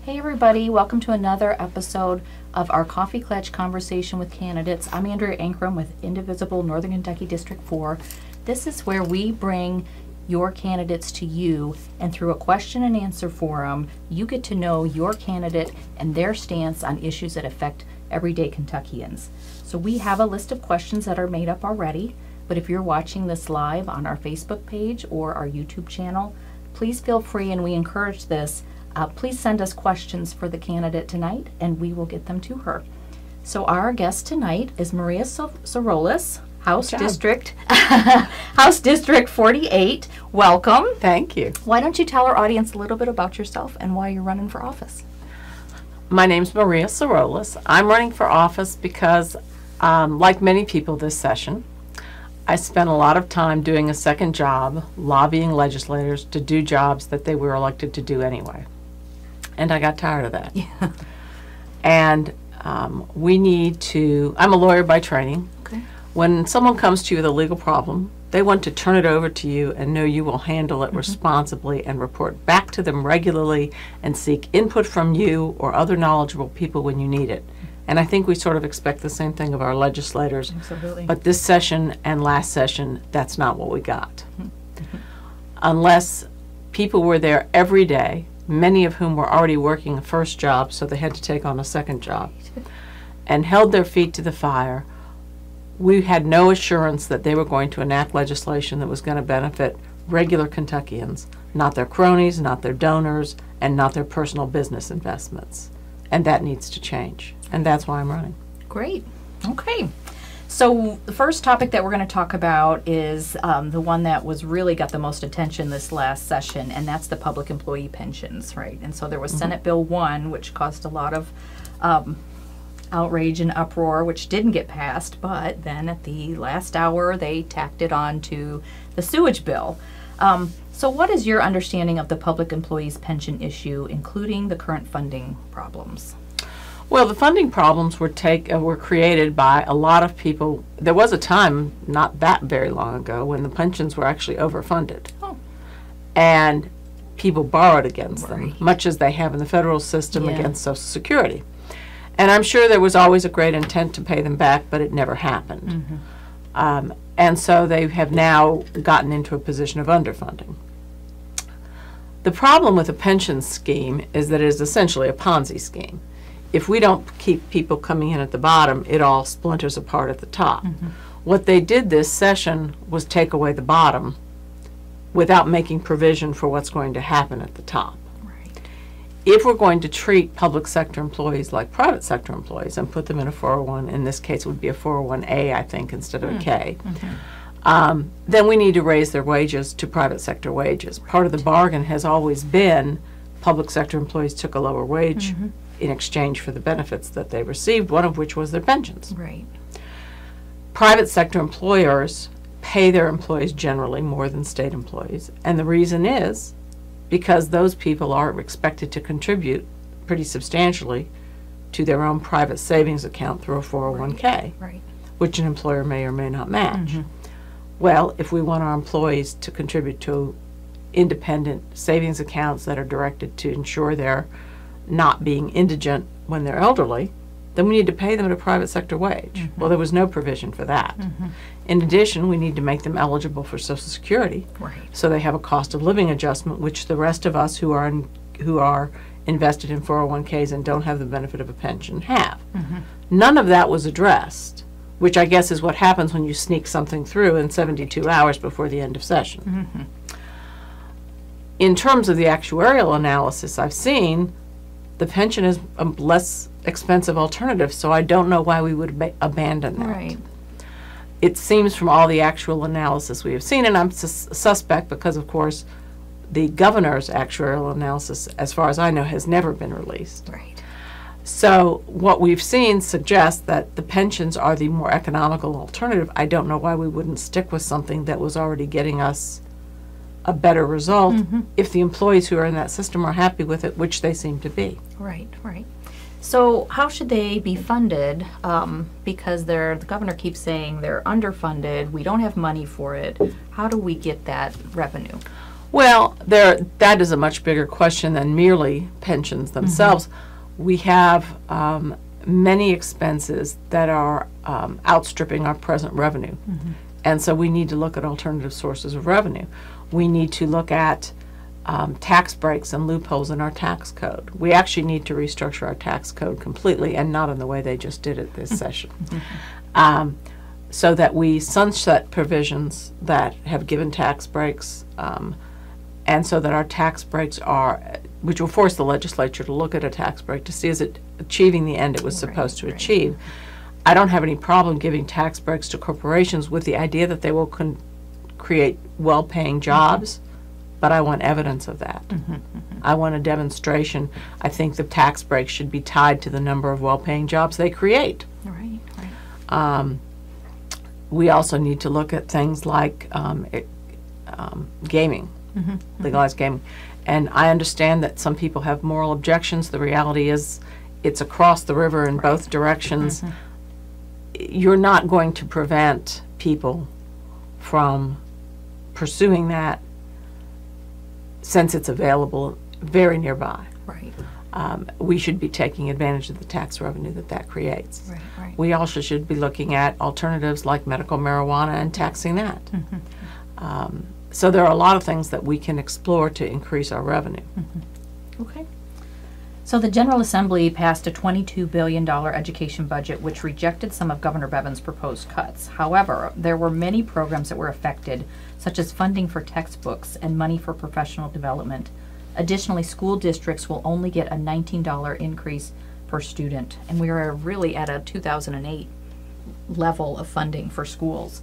Hey everybody, welcome to another episode of our Coffee Klatch Conversation with Candidates. I'm Andrea Ankrum with Indivisible, Northern Kentucky District 4. This is where we bring your candidates to you, and through a question and answer forum, you get to know your candidate and their stance on issues that affect everyday Kentuckians. So we have a list of questions that are made up already, but if you're watching this live on our Facebook page or our YouTube channel, please feel free, and we encourage this. Please send us questions for the candidate tonight, and we will get them to her. So our guest tonight is Maria Sorolis, House District 48. Welcome. Thank you. Why don't you tell our audience a little bit about yourself and why you're running for office? My name's Maria Sorolis. I'm running for office because, like many people this session, I spent a lot of time doing a second job, lobbying legislators to do jobs that they were elected to do anyway. And I got tired of that. Yeah. And we need to, I'm a lawyer by training. Okay. When someone comes to you with a legal problem, they want to turn it over to you and know you will handle it responsibly and report back to them regularly and seek input from you or other knowledgeable people when you need it. And I think we sort of expect the same thing of our legislators. Absolutely. But this session and last session, that's not what we got. Unless people were there every day, many of whom were already working a first job, so they had to take on a second job, and held their feet to the fire, we had no assurance that they were going to enact legislation that was going to benefit regular Kentuckians, not their cronies, not their donors, and not their personal business investments. And that needs to change. And that's why I'm running. Great. Okay. So the first topic that we're going to talk about is the one that was really got the most attention this last session, and that's the public employee pensions, right? And so there was Senate Bill 1, which caused a lot of outrage and uproar, which didn't get passed, but then at the last hour they tacked it on to the sewage bill. So what is your understanding of the public employees pension issue, including the current funding problems? Well, the funding problems were created by a lot of people. There was a time, not that very long ago, when the pensions were actually overfunded. Oh. And people borrowed against them, Right. much as they have in the federal system Yeah. against Social Security. And I'm sure there was always a great intent to pay them back, but it never happened. And so they have now gotten into a position of underfunding. The problem with a pension scheme is that it is essentially a Ponzi scheme. If we don't keep people coming in at the bottom, it all splinters apart at the top. What they did this session was take away the bottom without making provision for what's going to happen at the top. Right. If we're going to treat public sector employees like private sector employees and put them in a 401, in this case it would be a 401A, I think, instead of a K, then we need to raise their wages to private sector wages. Part of the bargain has always been public sector employees took a lower wage in exchange for the benefits that they received, one of which was their pensions. Right. Private sector employers pay their employees generally more than state employees, and the reason is because those people are expected to contribute pretty substantially to their own private savings account through a 401k, Right. which an employer may or may not match. Well, if we want our employees to contribute to independent savings accounts that are directed to ensure they're not being indigent when they're elderly, then we need to pay them at a private sector wage. Well, there was no provision for that. In addition, we need to make them eligible for Social Security, Right. so they have a cost of living adjustment, which the rest of us who are invested in 401ks and don't have the benefit of a pension have. None of that was addressed, which I guess is what happens when you sneak something through in 72 hours before the end of session. In terms of the actuarial analysis I've seen, the pension is a less expensive alternative, so I don't know why we would abandon that. Right. It seems from all the actual analysis we have seen, and I'm suspect because, of course, the governor's actuarial analysis, as far as I know, has never been released. Right. So what we've seen suggests that the pensions are the more economical alternative. I don't know why we wouldn't stick with something that was already getting us a better result if the employees who are in that system are happy with it, which they seem to be. Right, right. So how should they be funded? Because the governor keeps saying they're underfunded, we don't have money for it. How do we get that revenue? Well, that is a much bigger question than merely pensions themselves. We have many expenses that are outstripping our present revenue. And so we need to look at alternative sources of revenue. We need to look at tax breaks and loopholes in our tax code. We actually need to restructure our tax code completely, and not in the way they just did it this session. So that we sunset provisions that have given tax breaks, and so that our tax breaks which will force the legislature to look at a tax break to see is it achieving the end it was supposed to achieve. I don't have any problem giving tax breaks to corporations with the idea that they will create well-paying jobs, but I want evidence of that. I want a demonstration. I think the tax breaks should be tied to the number of well-paying jobs they create. We also need to look at things like gaming, legalized gaming. And I understand that some people have moral objections. The reality is it's across the river in both directions. You're not going to prevent people from pursuing that since it's available very nearby. We should be taking advantage of the tax revenue that creates. We also should be looking at alternatives like medical marijuana and taxing that. So there are a lot of things that we can explore to increase our revenue. Okay. So the General Assembly passed a $22 billion education budget, which rejected some of Governor Bevin's proposed cuts. However, there were many programs that were affected, such as funding for textbooks and money for professional development. Additionally, school districts will only get a $19 increase per student, and we are really at a 2008 level of funding for schools.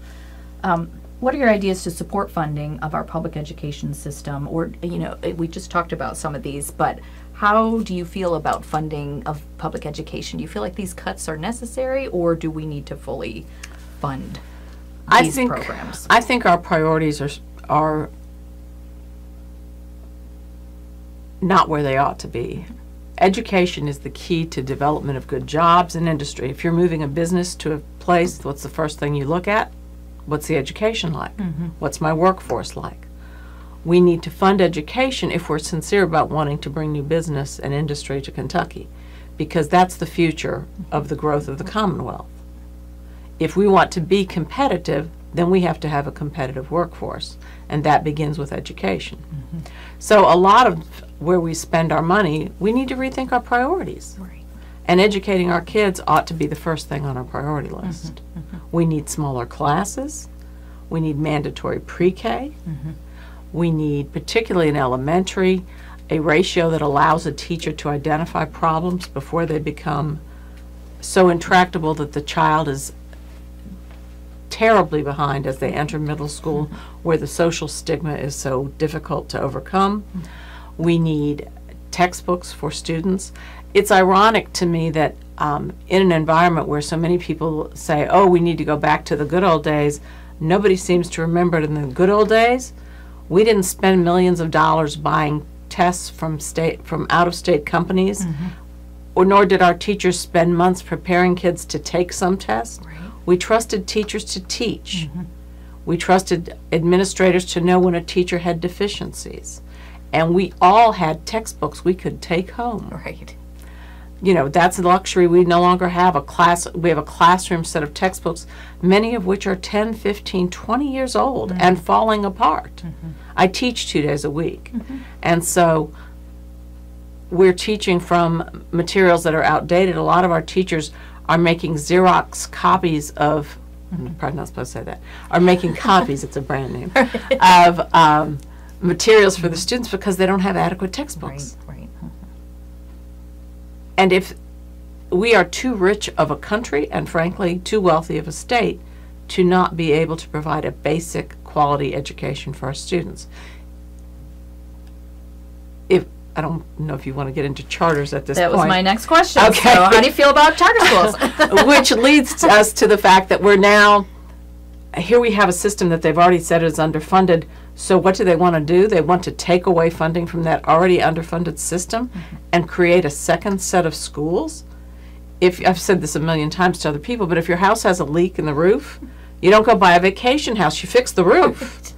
What are your ideas to support funding of our public education system? Or, we just talked about some of these, but how do you feel about funding of public education? Do you feel like these cuts are necessary, or do we need to fully fund these programs? I think our priorities are not where they ought to be. Education is the key to development of good jobs and industry. If you're moving a business to a place, what's the first thing you look at? What's the education like? What's my workforce like? We need to fund education if we're sincere about wanting to bring new business and industry to Kentucky, because that's the future of the growth of the Commonwealth. If we want to be competitive, then we have to have a competitive workforce, and that begins with education. So a lot of where we spend our money, we need to rethink our priorities. And educating our kids ought to be the first thing on our priority list. We need smaller classes. We need mandatory pre-K. We need, particularly in elementary, a ratio that allows a teacher to identify problems before they become so intractable that the child is terribly behind as they enter middle school, where the social stigma is so difficult to overcome. We need textbooks for students. It's ironic to me that in an environment where so many people say, oh, we need to go back to the good old days, nobody seems to remember it in the good old days. We didn't spend millions of dollars buying tests from out-of-state companies, or nor did our teachers spend months preparing kids to take some tests. We trusted teachers to teach. We trusted administrators to know when a teacher had deficiencies. And we all had textbooks we could take home. That's a luxury we no longer have. We have a classroom set of textbooks, many of which are 10, 15, 20 years old and falling apart. I teach 2 days a week. And so we're teaching from materials that are outdated. A lot of our teachers are making Xerox copies of, I'm probably not supposed to say that, are making copies, it's a brand name, of materials for the students because they don't have adequate textbooks. And if we are too rich of a country and, frankly, too wealthy of a state to not be able to provide a basic quality education for our students. I don't know if you want to get into charters at this point. That was my next question. Okay. So how do you feel about charter schools? Which leads us to the fact that here we have a system that they've already said is underfunded. So what do they want to do? They want to take away funding from that already underfunded system and create a second set of schools. I've said this a million times to other people, but if your house has a leak in the roof, you don't go buy a vacation house, you fix the roof.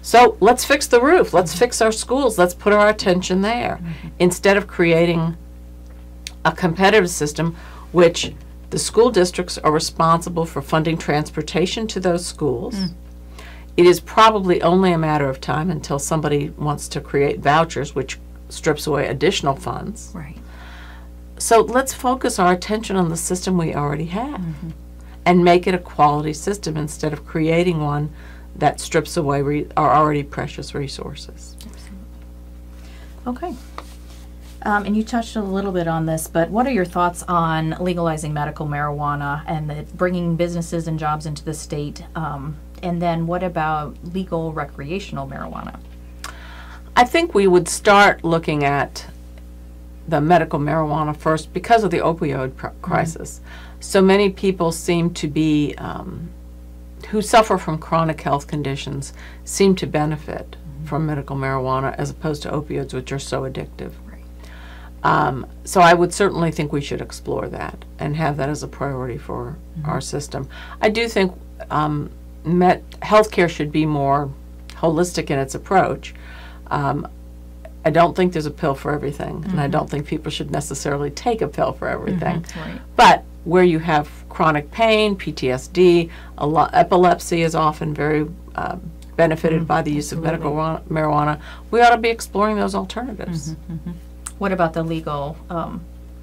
So let's fix the roof. Let's fix our schools. Let's put our attention there instead of creating a competitive system which the school districts are responsible for funding transportation to those schools. It is probably only a matter of time until somebody wants to create vouchers, which strips away additional funds. Right. So let's focus our attention on the system we already have and make it a quality system instead of creating one that strips away our already precious resources. Okay. And you touched a little bit on this, but what are your thoughts on legalizing medical marijuana and bringing businesses and jobs into the state? And then what about legal recreational marijuana? I think we would start looking at the medical marijuana first because of the opioid crisis. So many people seem to be, who suffer from chronic health conditions, seem to benefit from medical marijuana as opposed to opioids, which are so addictive. So I would certainly think we should explore that and have that as a priority for our system. I do think healthcare should be more holistic in its approach. I don't think there's a pill for everything, and I don't think people should necessarily take a pill for everything. But where you have chronic pain, PTSD, epilepsy is often very benefited by the use of medical marijuana, we ought to be exploring those alternatives. What about the legal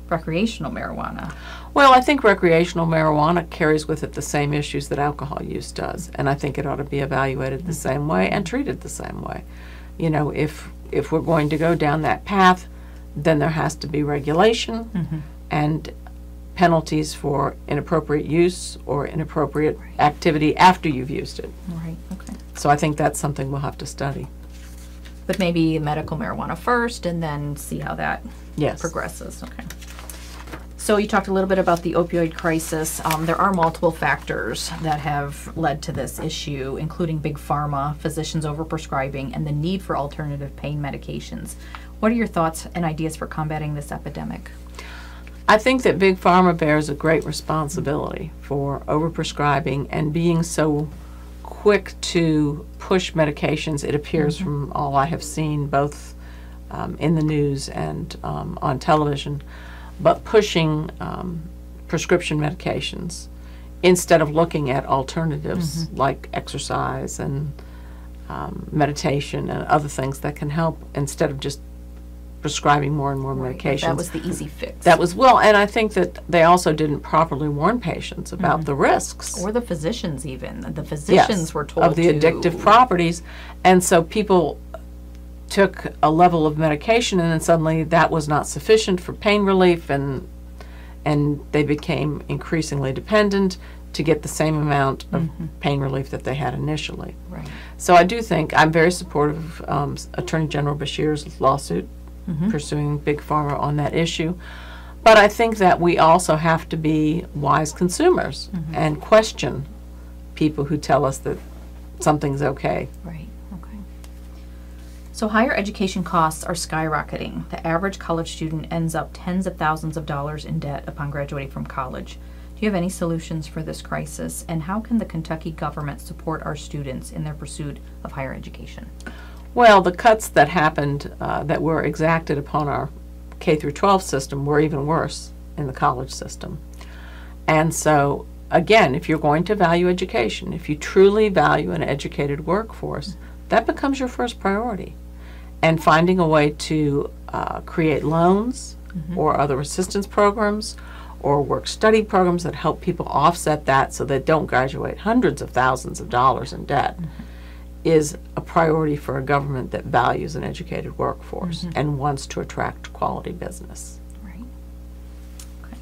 recreational marijuana? Well, I think recreational marijuana carries with it the same issues that alcohol use does, and I think it ought to be evaluated the same way and treated the same way. You know, if we're going to go down that path, then there has to be regulation and penalties for inappropriate use or inappropriate activity after you've used it. Right, okay. So I think that's something we'll have to study. But maybe medical marijuana first and then see how that progresses. Okay. So you talked a little bit about the opioid crisis. There are multiple factors that have led to this issue, including big pharma, physicians overprescribing, and the need for alternative pain medications. What are your thoughts and ideas for combating this epidemic? I think that big pharma bears a great responsibility for overprescribing and being so quick to push medications, it appears from all I have seen, both in the news and on television, but pushing prescription medications instead of looking at alternatives like exercise and meditation and other things that can help instead of just prescribing more and more medications. That was the easy fix. That was, well, and I think that they also didn't properly warn patients about the risks. Or the physicians even. The physicians were told of the addictive properties. And so people took a level of medication and then suddenly that was not sufficient for pain relief and they became increasingly dependent to get the same amount of pain relief that they had initially. Right. So I do think I'm very supportive of Attorney General Beshear's lawsuit pursuing Big Pharma on that issue. But I think that we also have to be wise consumers and question people who tell us that something's okay. Right, okay. So higher education costs are skyrocketing. The average college student ends up tens of thousands of dollars in debt upon graduating from college. Do you have any solutions for this crisis? And how can the Kentucky government support our students in their pursuit of higher education? Well, the cuts that happened, that were exacted upon our K through 12 system were even worse in the college system. And so, again, if you're going to value education, if you truly value an educated workforce, that becomes your first priority. And finding a way to create loans or other assistance programs or work-study programs that help people offset that so they don't graduate hundreds of thousands of dollars in debt is a priority for a government that values an educated workforce and wants to attract quality business. Right. Okay.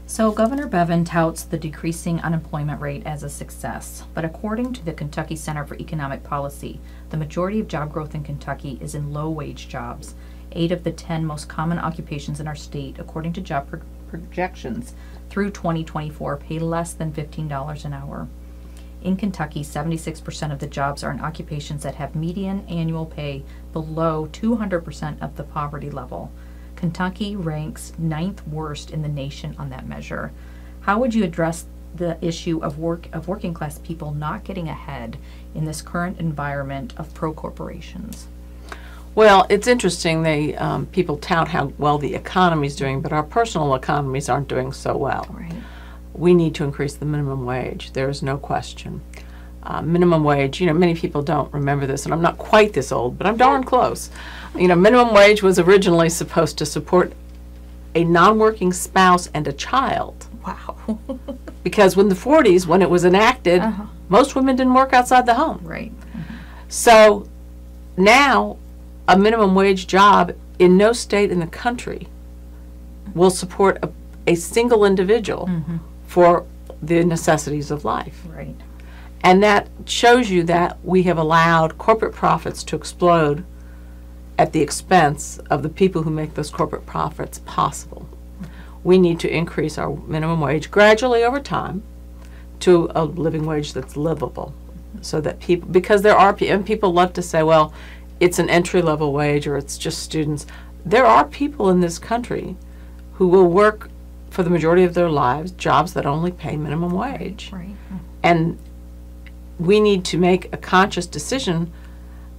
So Governor Bevin touts the decreasing unemployment rate as a success, but according to the Kentucky Center for Economic Policy, the majority of job growth in Kentucky is in low-wage jobs. 8 of the 10 most common occupations in our state, according to job projections through 2024, pay less than $15 an hour. In Kentucky, 76% of the jobs are in occupations that have median annual pay below 200% of the poverty level. Kentucky ranks 9th worst in the nation on that measure. How would you address the issue of working class people not getting ahead in this current environment of pro corporations? Well, it's interesting. People tout how well the economy's doing, but our personal economies aren't doing so well. Right. We need to increase the minimum wage. There is no question. Minimum wage, many people don't remember this, and I'm not quite this old, but I'm darn close. Minimum wage was originally supposed to support a non-working spouse and a child. Wow. Because in the 40s, when it was enacted, most women didn't work outside the home. Right. So now, a minimum wage job in no state in the country will support a single individual for the necessities of life. Right. And that shows you that we have allowed corporate profits to explode at the expense of the people who make those corporate profits possible. We need to increase our minimum wage gradually over time to a living wage that's livable, so that people, because there are, and people love to say, well, it's an entry-level wage or it's just students. There are people in this country who will work for the majority of their lives jobs that only pay minimum wage. Right. And we need to make a conscious decision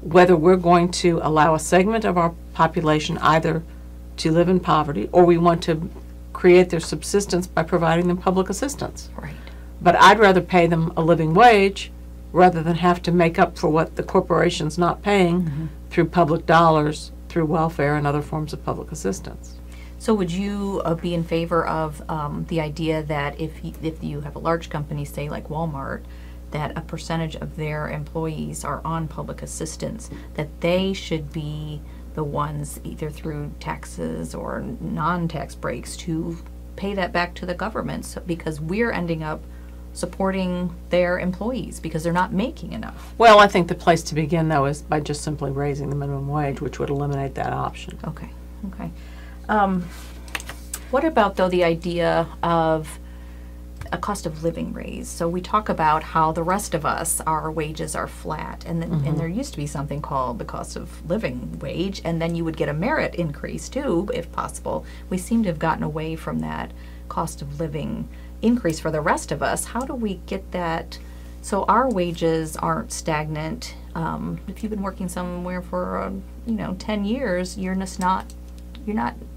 whether we're going to allow a segment of our population either to live in poverty or we want to create their subsistence by providing them public assistance. Right. But I'd rather pay them a living wage rather than have to make up for what the corporation's not paying through public dollars, through welfare and other forms of public assistance. So would you be in favor of the idea that if you have a large company, say like Walmart, that a percentage of their employees are on public assistance, that they should be the ones, either through taxes or non-tax breaks, to pay that back to the government, because we're ending up supporting their employees because they're not making enough? Well, I think the place to begin, though, is by just simply raising the minimum wage, which would eliminate that option. Okay. What about, though, the idea of a cost of living raise? So we talk about how the rest of us, our wages are flat, and and there used to be something called the cost of living wage, and then you would get a merit increase too, if possible. We seem to have gotten away from that cost of living increase for the rest of us. How do we get that so our wages aren't stagnant? If you've been working somewhere for 10 years, you're not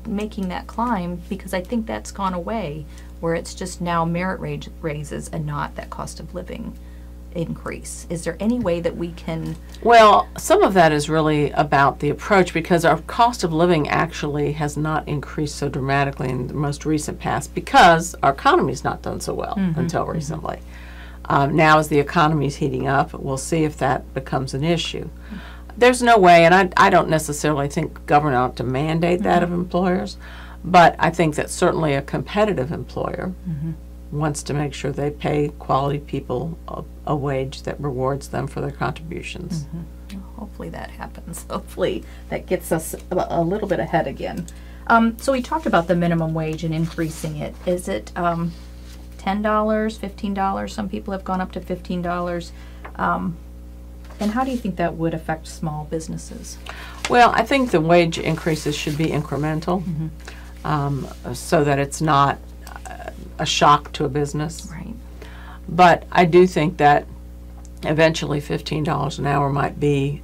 making that climb, because I think that's gone away, where it's just now merit raises and not that cost of living increase. Is there any way that we can? Well, some of that is really about the approach, because our cost of living actually has not increased so dramatically in the most recent past because our economy's not done so well until recently. Now as the economy's heating up, we'll see if that becomes an issue. There's no way, and I don't necessarily think government ought to mandate that of employers, but I think that certainly a competitive employer wants to make sure they pay quality people a wage that rewards them for their contributions. Hopefully that happens. Hopefully that gets us a little bit ahead again. So we talked about the minimum wage and increasing it. Is it $10, $15? Some people have gone up to $15. And how do you think that would affect small businesses? Well, I think the wage increases should be incremental, so that it's not a shock to a business. Right. But I do think that eventually $15 an hour might be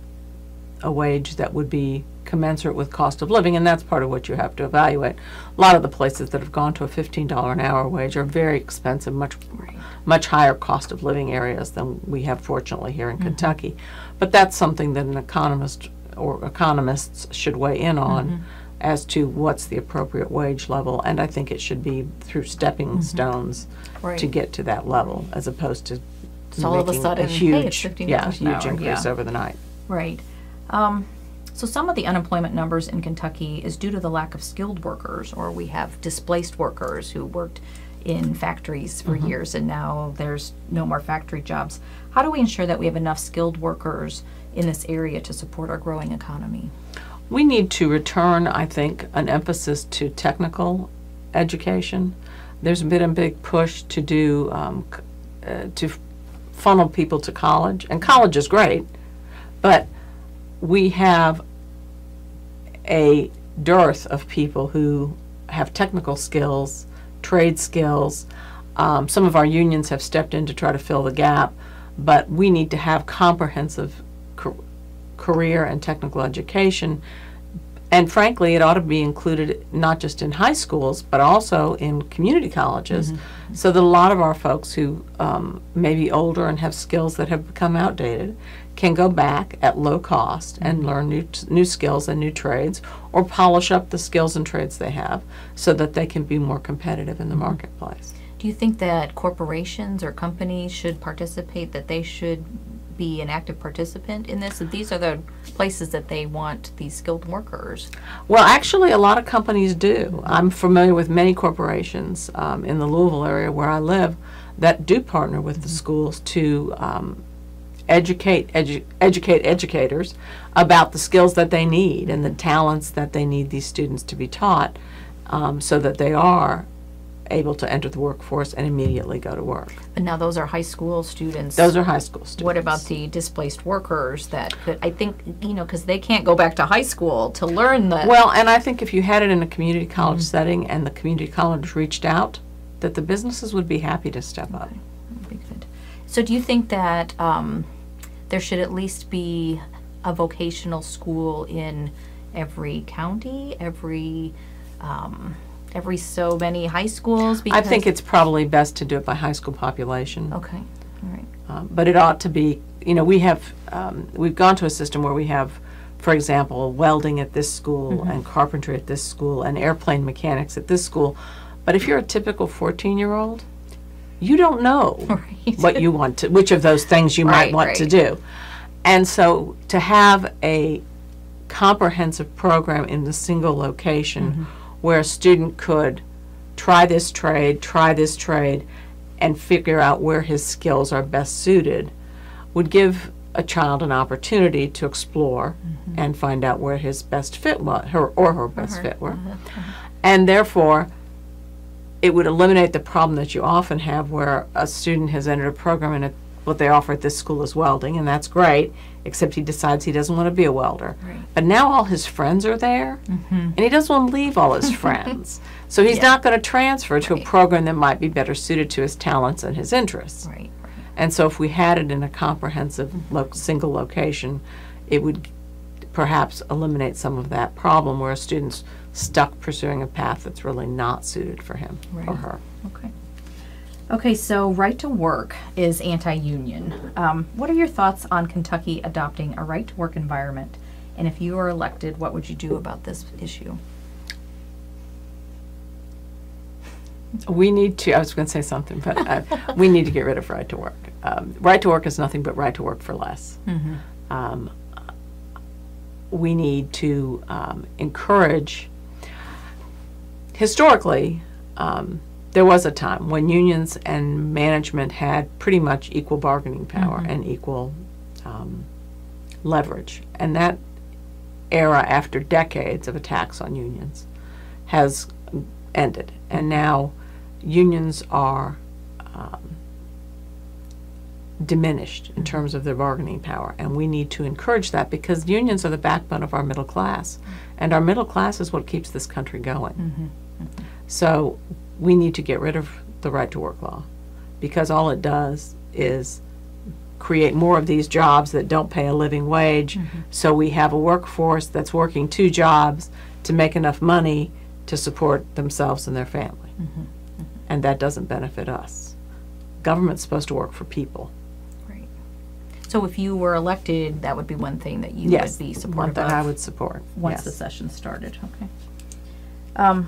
a wage that would be commensurate with cost of living, and that's part of what you have to evaluate. A lot of the places that have gone to a $15 an hour wage are very expensive, much higher cost of living areas than we have, fortunately, here in Kentucky. But that's something that an economist or economists should weigh in on as to what's the appropriate wage level, and I think it should be through stepping stones to get to that level, as opposed to so all of a sudden, huge, it's $15 an huge hour, increase over the night. Right. So some of the unemployment numbers in Kentucky is due to the lack of skilled workers, or we have displaced workers who worked in factories for years and now there's no more factory jobs. How do we ensure that we have enough skilled workers in this area to support our growing economy? We need to return, I think, an emphasis to technical education. There's been a big push to do, to funnel people to college, and college is great, but we have a dearth of people who have technical skills, trade skills, Some of our unions have stepped in to try to fill the gap, but we need to have comprehensive career and technical education. And frankly, it ought to be included not just in high schools, but also in community colleges, so that a lot of our folks who may be older and have skills that have become outdated can go back at low cost and learn new skills and new trades, or polish up the skills and trades they have so that they can be more competitive in the marketplace. Do you think that corporations or companies should participate, that they should be an active participant in this? That these are the places that they want these skilled workers? Well, actually, a lot of companies do. I'm familiar with many corporations in the Louisville area where I live that do partner with the schools to educate educators about the skills that they need and the talents that they need these students to be taught, so that they are able to enter the workforce and immediately go to work. But now those are high school students. Those are high school students. What about the displaced workers that could, I think, because they can't go back to high school to learn the... Well, and I think if you had it in a community college setting and the community college reached out, that the businesses would be happy to step up. Okay. That'd be good. So do you think that there should at least be a vocational school in every county, every so many high schools? I think it's probably best to do it by high school population. Okay, all right. But it ought to be, we've gone to a system where we have, for example, welding at this school and carpentry at this school and airplane mechanics at this school. But if you're a typical 14-year-old, you don't know what you want to, which of those things you might want to do. And so to have a comprehensive program in the single location where a student could try this trade, and figure out where his skills are best suited, would give a child an opportunity to explore and find out where his best fit was, her best fit were. And therefore, it would eliminate the problem that you often have where a student has entered a program and what they offer at this school is welding, and that's great, except he decides he doesn't want to be a welder. Right. But now all his friends are there, and he doesn't want to leave all his friends. So he's not going to transfer to a program that might be better suited to his talents and his interests. Right. And so if we had it in a comprehensive single location, it would perhaps eliminate some of that problem where a student's stuck pursuing a path that's really not suited for him or her. Okay. Okay, so right to work is anti-union. What are your thoughts on Kentucky adopting a right to work environment? And if you were elected, what would you do about this issue? We need to, I was going to say something, but we need to get rid of right to work. Right to work is nothing but right to work for less. We need to encourage, historically, there was a time when unions and management had pretty much equal bargaining power and equal leverage. And that era, after decades of attacks on unions, has ended. And now unions are diminished in terms of their bargaining power. And we need to encourage that because unions are the backbone of our middle class. And our middle class is what keeps this country going. So we need to get rid of the right to work law because all it does is create more of these jobs that don't pay a living wage. So we have a workforce that's working 2 jobs to make enough money to support themselves and their family. And that doesn't benefit us. Government's supposed to work for people. Right. So if you were elected, that would be one thing that you would be supportive one of? thing I would support. Once the session started, okay.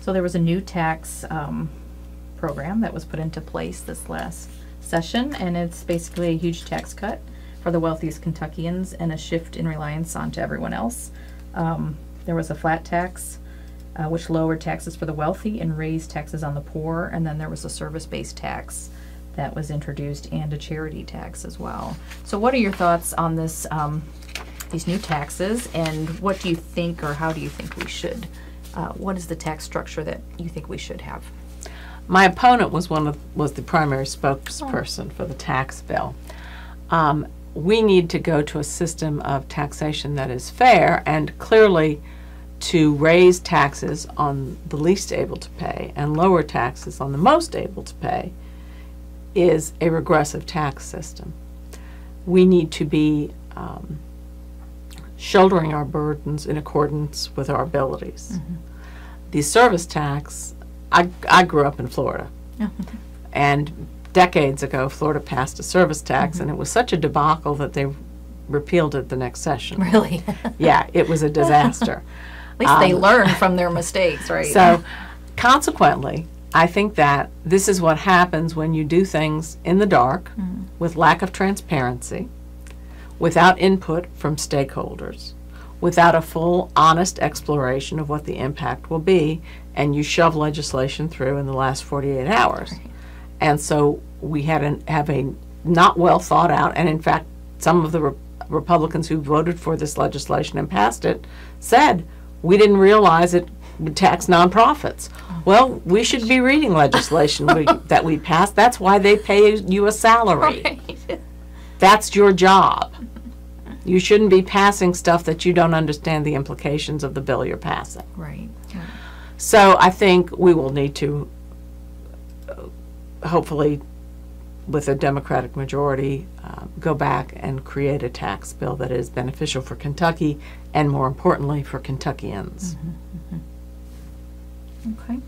So there was a new tax program that was put into place this last session, and it's basically a huge tax cut for the wealthiest Kentuckians and a shift in reliance onto everyone else. There was a flat tax, which lowered taxes for the wealthy and raised taxes on the poor, and then there was a service-based tax that was introduced and a charity tax as well. So what are your thoughts on this, these new taxes, and what do you think, or how do you think we should, what is the tax structure that you think we should have? My opponent was the primary spokesperson for the tax bill. We need to go to a system of taxation that is fair, and clearly to raise taxes on the least able to pay and lower taxes on the most able to pay is a regressive tax system. We need to be shouldering our burdens in accordance with our abilities. The service tax, I grew up in Florida, and decades ago Florida passed a service tax, and it was such a debacle that they repealed it the next session. Really? Yeah, it was a disaster. At least they learn from their mistakes, right? So, consequently, I think that this is what happens when you do things in the dark, with lack of transparency, without input from stakeholders, without a full, honest exploration of what the impact will be, and you shove legislation through in the last 48 hours. Right. And so we have a not well thought out, and in fact, some of the Republicans who voted for this legislation and passed it said, we didn't realize it would tax nonprofits. Well, we should be reading legislation that we passed. That's why they pay you a salary. Right. That's your job. You shouldn't be passing stuff that you don't understand the implications of the bill you're passing. Right. Right. So I think we will need to, hopefully, with a Democratic majority, go back and create a tax bill that is beneficial for Kentucky and, more importantly, for Kentuckians. Okay.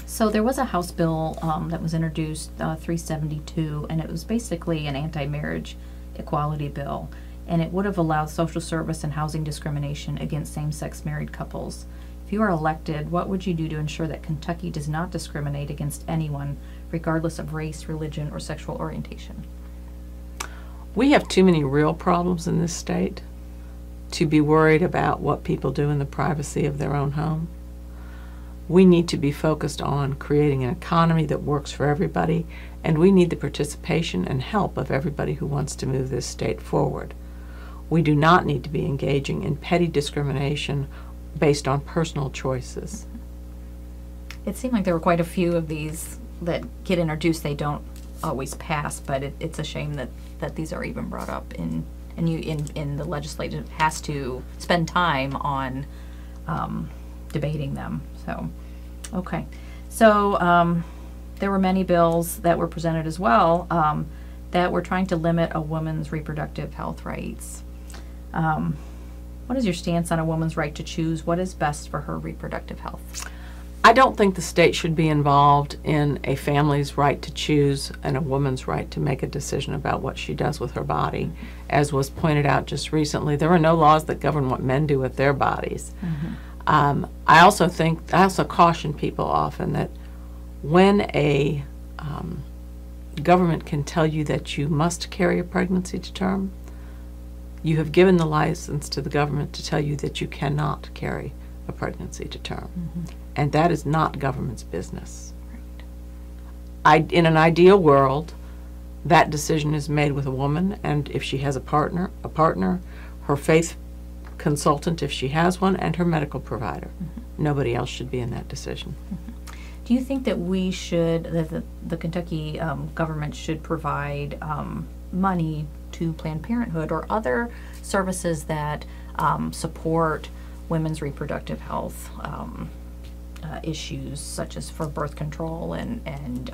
So there was a House bill that was introduced, 372, and it was basically an anti-marriage equality bill, and it would have allowed social service and housing discrimination against same-sex married couples. If you are elected, what would you do to ensure that Kentucky does not discriminate against anyone, regardless of race, religion, or sexual orientation? We have too many real problems in this state to be worried about what people do in the privacy of their own home. We need to be focused on creating an economy that works for everybody, and we need the participation and help of everybody who wants to move this state forward. We do not need to be engaging in petty discrimination based on personal choices. It seemed like there were quite a few of these that get introduced. They don't always pass, but it's a shame that these are even brought up in the legislature has to spend time on debating them. So, okay. So there were many bills that were presented as well that were trying to limit a woman's reproductive health rights. What is your stance on a woman's right to choose what is best for her reproductive health? I don't think the state should be involved in a family's right to choose and a woman's right to make a decision about what she does with her body. As was pointed out just recently, there are no laws that govern what men do with their bodies. I also caution people often that when a government can tell you that you must carry a pregnancy to term, you have given the license to the government to tell you that you cannot carry a pregnancy to term. And that is not government's business. Right. In an ideal world, that decision is made with a woman, and if she has a partner, her faith consultant if she has one, and her medical provider. Nobody else should be in that decision. Do you think that we should, that the Kentucky government should provide money to Planned Parenthood or other services that support women's reproductive health issues, such as for birth control and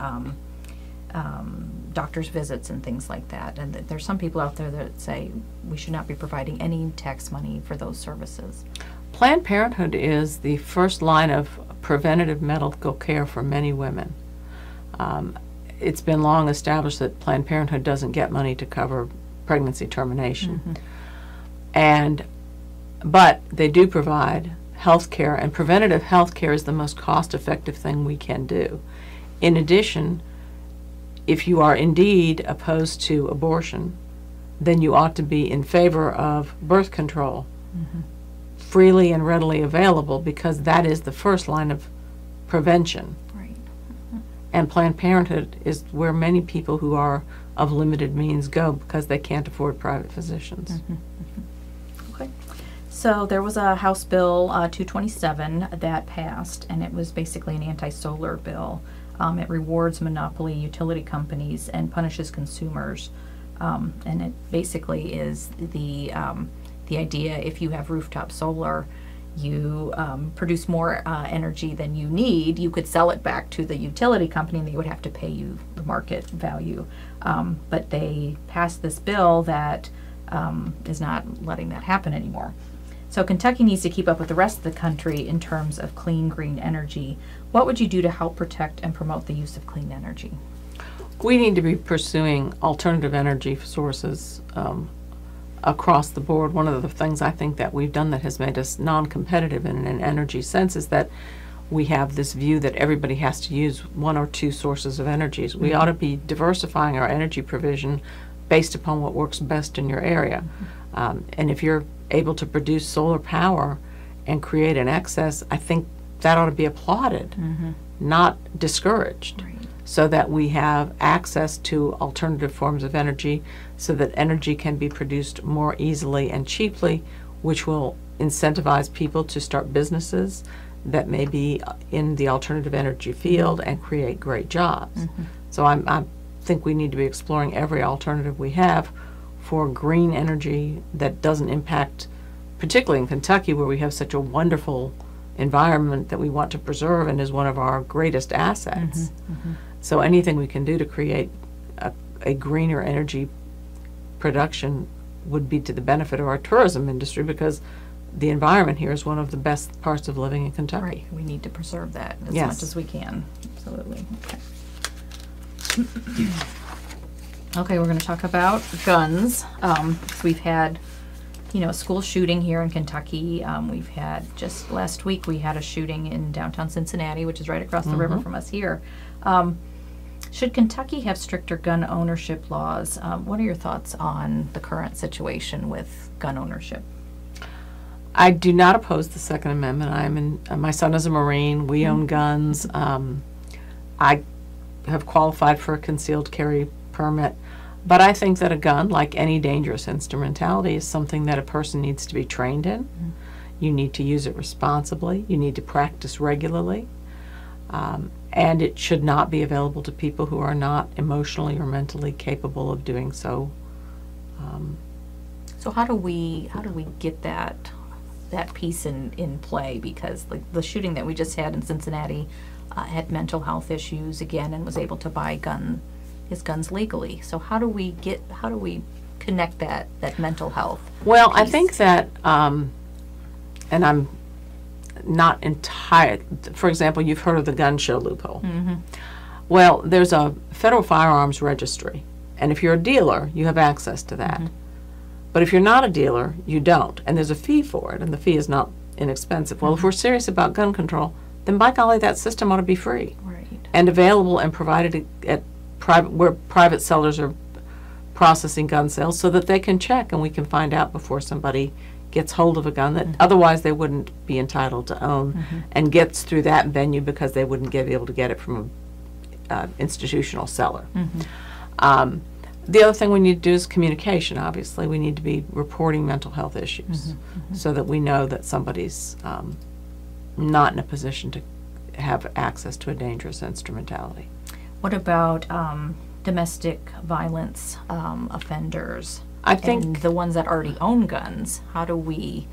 doctor's visits and things like that? And there's some people out there that say we should not be providing any tax money for those services. Planned Parenthood is the first line of preventative medical care for many women. It's been long established that Planned Parenthood doesn't get money to cover pregnancy termination. But they do provide health care, and preventative health care is the most cost-effective thing we can do. In addition, if you are indeed opposed to abortion, then you ought to be in favor of birth control, freely and readily available, because that is the first line of prevention. Right. And Planned Parenthood is where many people who are of limited means go because they can't afford private physicians. Okay. So there was a House Bill 227 that passed, and it was basically an anti-solar bill. It rewards monopoly utility companies and punishes consumers. And it basically is the idea, if you have rooftop solar you produce more energy than you need, you could sell it back to the utility company and they would have to pay you the market value. But they passed this bill that is not letting that happen anymore. So Kentucky needs to keep up with the rest of the country in terms of clean, green energy. What would you do to help protect and promote the use of clean energy? We need to be pursuing alternative energy sources across the board. One of the things I think that we've done that has made us non-competitive in an energy sense is that we have this view that everybody has to use one or two sources of energies. We ought to be diversifying our energy provision based upon what works best in your area. And if you're able to produce solar power and create an excess, I think that ought to be applauded, not discouraged. Right. So that we have access to alternative forms of energy, so that energy can be produced more easily and cheaply, which will incentivize people to start businesses that may be in the alternative energy field and create great jobs. So I think we need to be exploring every alternative we have for green energy that doesn't impact, particularly in Kentucky where we have such a wonderful environment that we want to preserve and is one of our greatest assets. So anything we can do to create a greener energy production would be to the benefit of our tourism industry, because the environment here is one of the best parts of living in Kentucky. Right. We need to preserve that as Yes. much as we can. Absolutely. Okay. Okay, we're going to talk about guns. We've had, a school shooting here in Kentucky. We've had, just last week, we had a shooting in downtown Cincinnati, which is right across the river from us here. Should Kentucky have stricter gun ownership laws? What are your thoughts on the current situation with gun ownership? I do not oppose the Second Amendment. My son is a Marine. We own guns. I have qualified for a concealed carry permit. But I think that a gun, like any dangerous instrumentality, is something that a person needs to be trained in. You need to use it responsibly. You need to practice regularly. And it should not be available to people who are not emotionally or mentally capable of doing so. So how do we get that piece in play? Because the shooting that we just had in Cincinnati had mental health issues again and was able to buy his guns legally. So how do we connect that mental health? Well, piece? I think that, and I'm not entire. For example, you've heard of the gun show loophole. Well, there's a federal firearms registry, and if you're a dealer, you have access to that. But if you're not a dealer, you don't, and there's a fee for it, and the fee is not inexpensive. Well, if we're serious about gun control, then by golly, that system ought to be free and available and provided at where private sellers are processing gun sales, so that they can check and we can find out before somebody gets hold of a gun that otherwise they wouldn't be entitled to own, and gets through that venue because they wouldn't be able to get it from an institutional seller. The other thing we need to do is communication, obviously. We need to be reporting mental health issues so that we know that somebody's not in a position to have access to a dangerous instrumentality. What about domestic violence offenders? I think and the ones that already own guns, how do we?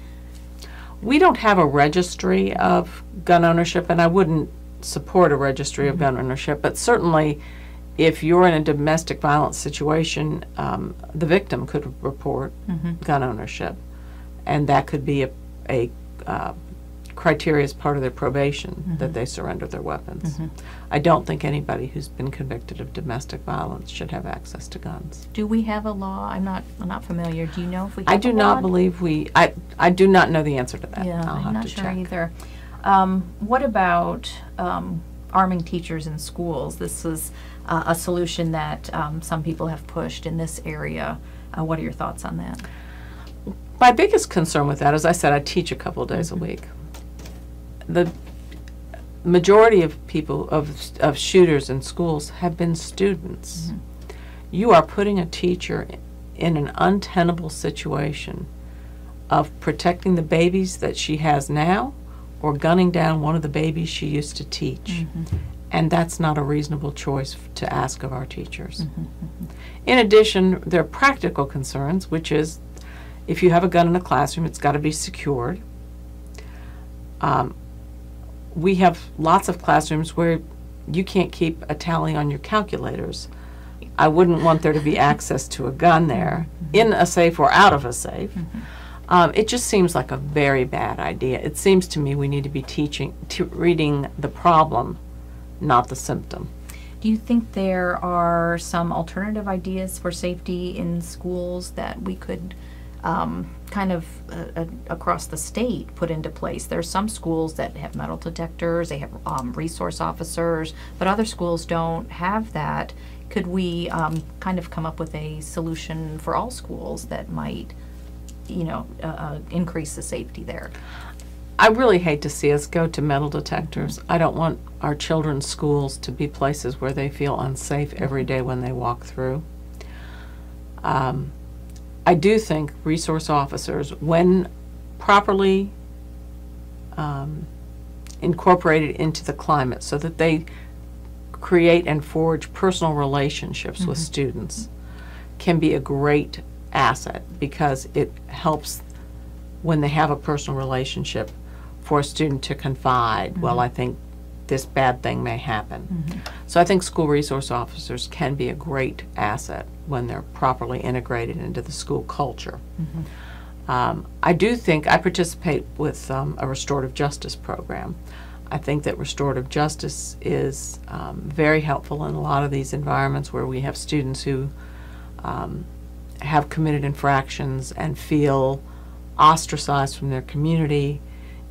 We don't have a registry of gun ownership, and I wouldn't support a registry of gun ownership, but certainly if you're in a domestic violence situation, the victim could report gun ownership, and that could be a criteria as part of their probation that they surrender their weapons. I don't think anybody who's been convicted of domestic violence should have access to guns. Do we have a law? I'm not familiar. Do you know if we have I do not believe we. I do not know the answer to that. Yeah, I'll I'm have not to sure check. either. What about arming teachers in schools? This is a solution that some people have pushed in this area. What are your thoughts on that? My biggest concern with that, as I said, I teach a couple of days a week. The majority of people, of shooters in schools, have been students. You are putting a teacher in an untenable situation of protecting the babies that she has now or gunning down one of the babies she used to teach. And that's not a reasonable choice to ask of our teachers. In addition, there are practical concerns, which is if you have a gun in a classroom, it's got to be secured. We have lots of classrooms where you can't keep a tally on your calculators. I wouldn't want there to be access to a gun there, in a safe or out of a safe. It just seems like a very bad idea. It seems to me we need to be reading the problem, not the symptom. Do you think there are some alternative ideas for safety in schools that we could kind of across the state put into place? There's some schools that have metal detectors, they have resource officers, but other schools don't have that. Could we kind of come up with a solution for all schools that might, increase the safety there? I really hate to see us go to metal detectors. I don't want our children's schools to be places where they feel unsafe every day when they walk through. I do think resource officers, when properly incorporated into the climate so that they create and forge personal relationships with students, can be a great asset, because it helps when they have a personal relationship for a student to confide, well, I think this bad thing may happen. So I think school resource officers can be a great asset when they're properly integrated into the school culture. I do think I participate with a restorative justice program. I think that restorative justice is very helpful in a lot of these environments where we have students who have committed infractions and feel ostracized from their community,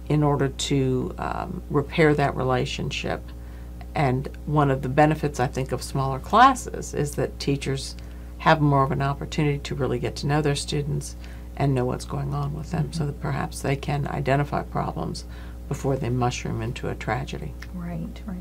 in order to repair that relationship. And one of the benefits, I think, of smaller classes is that teachers have more of an opportunity to really get to know their students and know what's going on with them, so that perhaps they can identify problems before they mushroom into a tragedy. Right, right.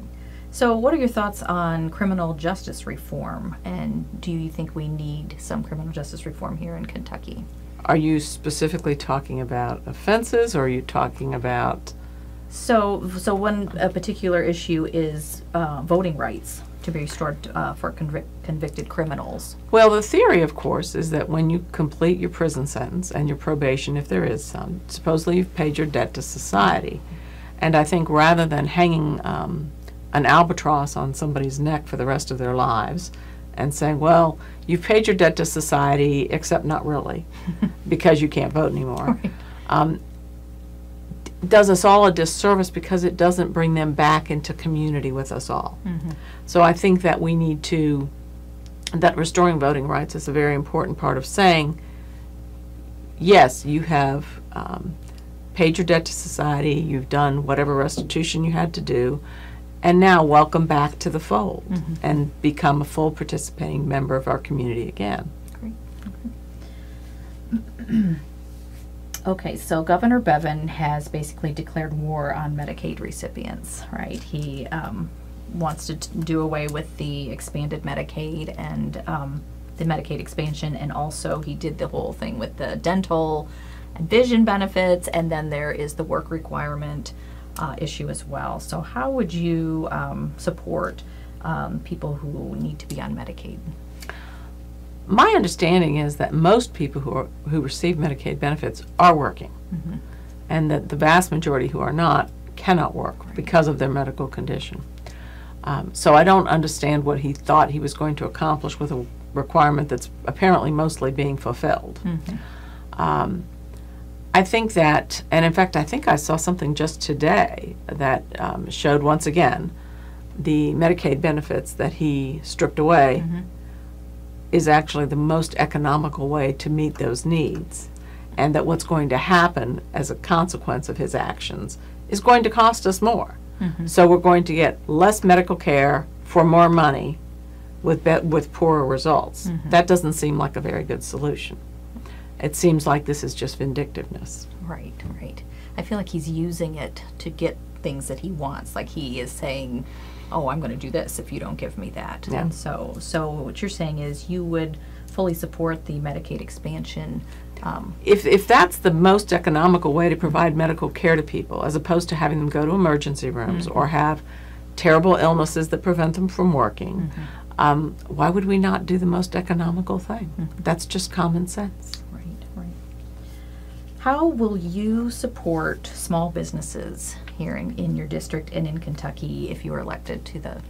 So what are your thoughts on criminal justice reform, and do you think we need some criminal justice reform here in Kentucky? Are you specifically talking about offenses, or are you talking about? So one particular issue is voting rights to be restored for convicted criminals. Well, the theory, of course, is that when you complete your prison sentence and your probation, if there is some, supposedly you've paid your debt to society. And I think rather than hanging an albatross on somebody's neck for the rest of their lives and saying, well, you've paid your debt to society, except not really, because you can't vote anymore, does us all a disservice, because it doesn't bring them back into community with us all. So I think that we need to, that restoring voting rights is a very important part of saying, yes, you have paid your debt to society, you've done whatever restitution you had to do, and now welcome back to the fold and become a full participating member of our community again. Great. Okay, so Governor Bevin has basically declared war on Medicaid recipients, right? He wants to do away with the expanded Medicaid and the Medicaid expansion, and also he did the whole thing with the dental and vision benefits, and then there is the work requirement issue as well. So how would you support people who need to be on Medicaid? My understanding is that most people who receive Medicaid benefits are working, and that the vast majority who are not cannot work because of their medical condition. So I don't understand what he thought he was going to accomplish with a requirement that's apparently mostly being fulfilled. I think that, and in fact, I think I saw something just today that showed once again the Medicaid benefits that he stripped away is actually the most economical way to meet those needs, and that what's going to happen as a consequence of his actions is going to cost us more. So we're going to get less medical care for more money with poorer results. That doesn't seem like a very good solution. It seems like this is just vindictiveness. Right, right. I feel like he's using it to get things that he wants. Like he is saying, oh, I'm going to do this if you don't give me that. Yeah. And so what you're saying is you would fully support the Medicaid expansion. If that's the most economical way to provide medical care to people, as opposed to having them go to emergency rooms or have terrible illnesses that prevent them from working, why would we not do the most economical thing? That's just common sense. How will you support small businesses here in your district and in Kentucky if you are elected to the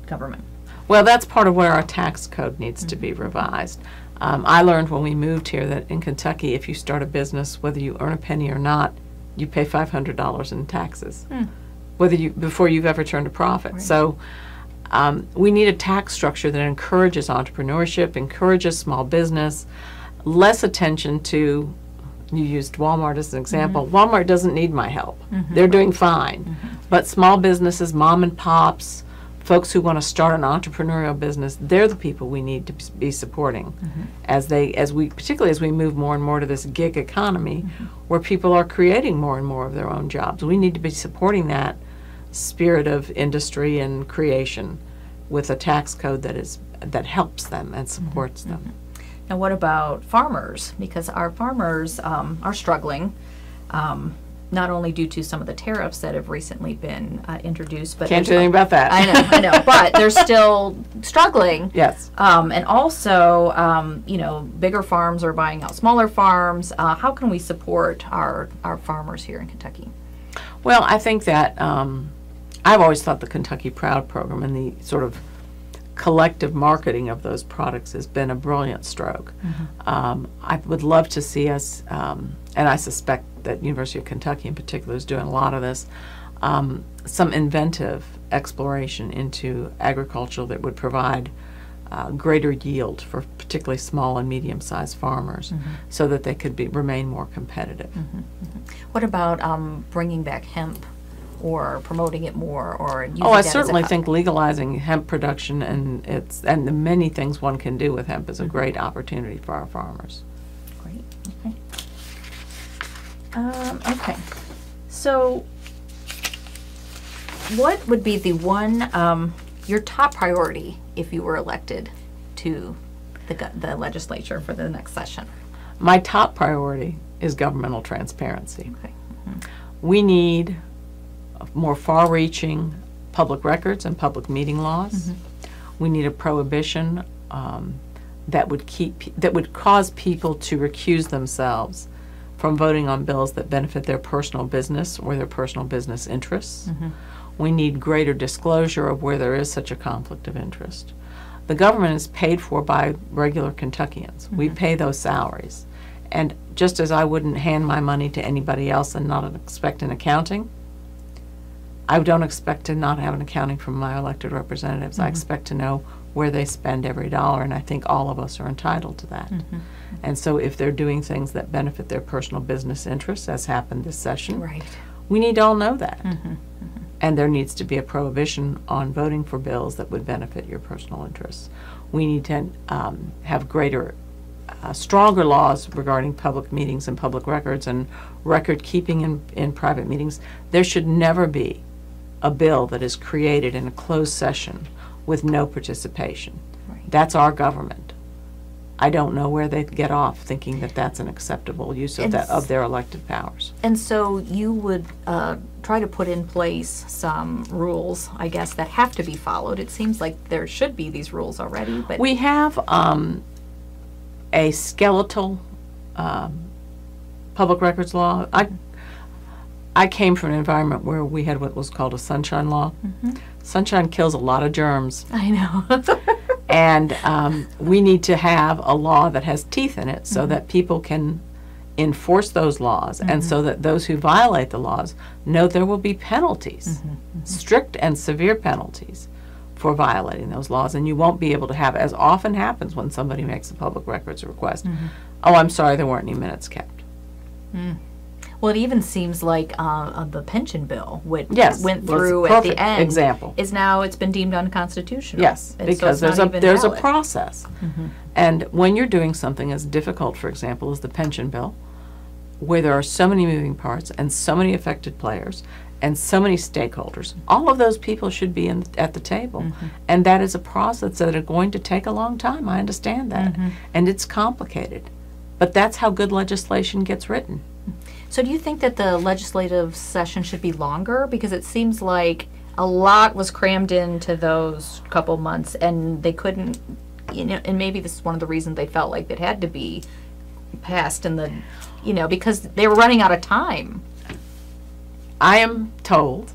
government? Well, that's part of where our tax code needs to be revised. I learned when we moved here that in Kentucky, if you start a business, whether you earn a penny or not, you pay $500 in taxes, before you've ever turned a profit. Right. So we need a tax structure that encourages entrepreneurship, encourages small business, less attention to. You used Walmart as an example. Walmart doesn't need my help. They're doing fine. But small businesses, mom and pops, folks who want to start an entrepreneurial business, they're the people we need to be supporting particularly as we move more and more to this gig economy where people are creating more and more of their own jobs. We need to be supporting that spirit of industry and creation with a tax code that helps them and supports them. Now, what about farmers? Because our farmers are struggling, not only due to some of the tariffs that have recently been introduced, but can't do anything about that. I know, but they're still struggling. Yes. And also, bigger farms are buying out smaller farms. How can we support our farmers here in Kentucky? Well, I think that I've always thought the Kentucky Proud program and the sort of collective marketing of those products has been a brilliant stroke. I would love to see us, and I suspect that University of Kentucky in particular is doing a lot of this, some inventive exploration into agriculture that would provide greater yield for particularly small and medium-sized farmers so that they could remain more competitive. What about bringing back hemp or promoting it more, or using I certainly think legalizing hemp production and the many things one can do with hemp is a great opportunity for our farmers. Great. Okay. So, what would be the one your top priority if you were elected to the legislature for the next session? My top priority is governmental transparency. Okay. We need more far-reaching public records and public meeting laws. We need a prohibition that would cause people to recuse themselves from voting on bills that benefit their personal business or their personal business interests. We need greater disclosure of where there is such a conflict of interest. The government is paid for by regular Kentuckians. We pay those salaries. And just as I wouldn't hand my money to anybody else and not expect an accounting, I don't expect to not have an accounting from my elected representatives. I expect to know where they spend every dollar, and I think all of us are entitled to that. And so if they're doing things that benefit their personal business interests, as happened this session, we need to all know that. And there needs to be a prohibition on voting for bills that would benefit your personal interests. We need to have greater, stronger laws regarding public meetings and public records and record keeping in private meetings. There should never be a bill that is created in a closed session with no participation. That's our government. I don't know where they get off thinking that that's an acceptable use of their elected powers. And so you would try to put in place some rules, I guess, that have to be followed. It seems like there should be these rules already, but we have a skeletal public records law. I came from an environment where we had what was called a sunshine law. Sunshine kills a lot of germs. I know. And we need to have a law that has teeth in it so that people can enforce those laws and so that those who violate the laws know there will be penalties, strict and severe penalties for violating those laws. And you won't be able to have, as often happens when somebody makes a public records request, oh, I'm sorry, there weren't any minutes kept. Well, it even seems like the pension bill, which went through at the end, is now it's been deemed unconstitutional. Yes, because so there's a process. And when you're doing something as difficult, for example, as the pension bill, where there are so many moving parts and so many affected players and so many stakeholders, all of those people should be at the table. And that is a process that is going to take a long time. I understand that. And it's complicated. But that's how good legislation gets written. So do you think that the legislative session should be longer? Because it seems like a lot was crammed into those couple months and they couldn't, and maybe this is one of the reasons they felt like it had to be passed in the, because they were running out of time. I am told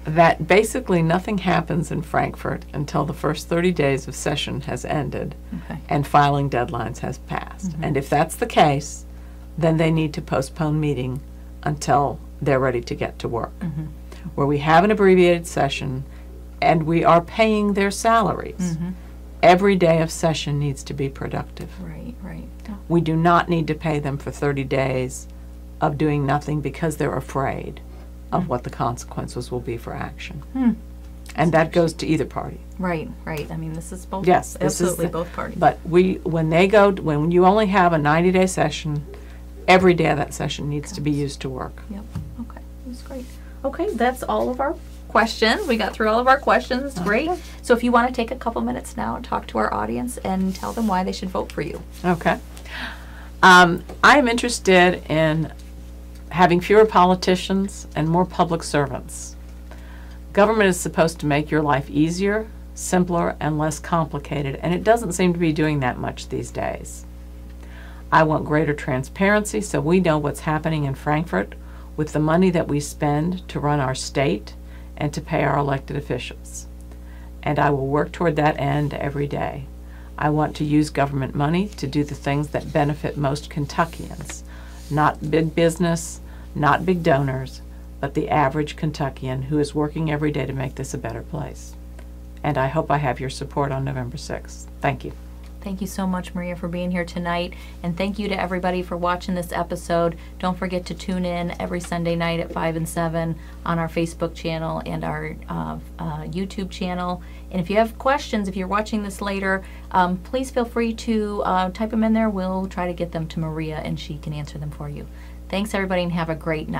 that basically nothing happens in Frankfurt until the first 30 days of session has ended and filing deadlines has passed. And if that's the case, then they need to postpone meeting until they're ready to get to work. Where we have an abbreviated session and we are paying their salaries. Every day of session needs to be productive. Right. We do not need to pay them for 30 days of doing nothing because they're afraid of what the consequences will be for action. And that goes to either party. Right. I mean, this is both. Yes, absolutely both parties. But when you only have a 90-day session, every day of that session needs to be used to work. Yep. Okay. That's great. Okay, that's all of our questions. We got through all of our questions. It's great. So if you want to take a couple minutes now and talk to our audience and tell them why they should vote for you. Okay. I am interested in having fewer politicians and more public servants. Government is supposed to make your life easier, simpler, and less complicated, and it doesn't seem to be doing that much these days. I want greater transparency so we know what's happening in Frankfurt with the money that we spend to run our state and to pay our elected officials. And I will work toward that end every day. I want to use government money to do the things that benefit most Kentuckians, not big business, not big donors, but the average Kentuckian who is working every day to make this a better place. And I hope I have your support on November 6th. Thank you. Thank you so much, Maria, for being here tonight. And thank you to everybody for watching this episode. Don't forget to tune in every Sunday night at 5 and 7 on our Facebook channel and our YouTube channel. And if you have questions, if you're watching this later, please feel free to type them in there. We'll try to get them to Maria and she can answer them for you. Thanks, everybody, and have a great night.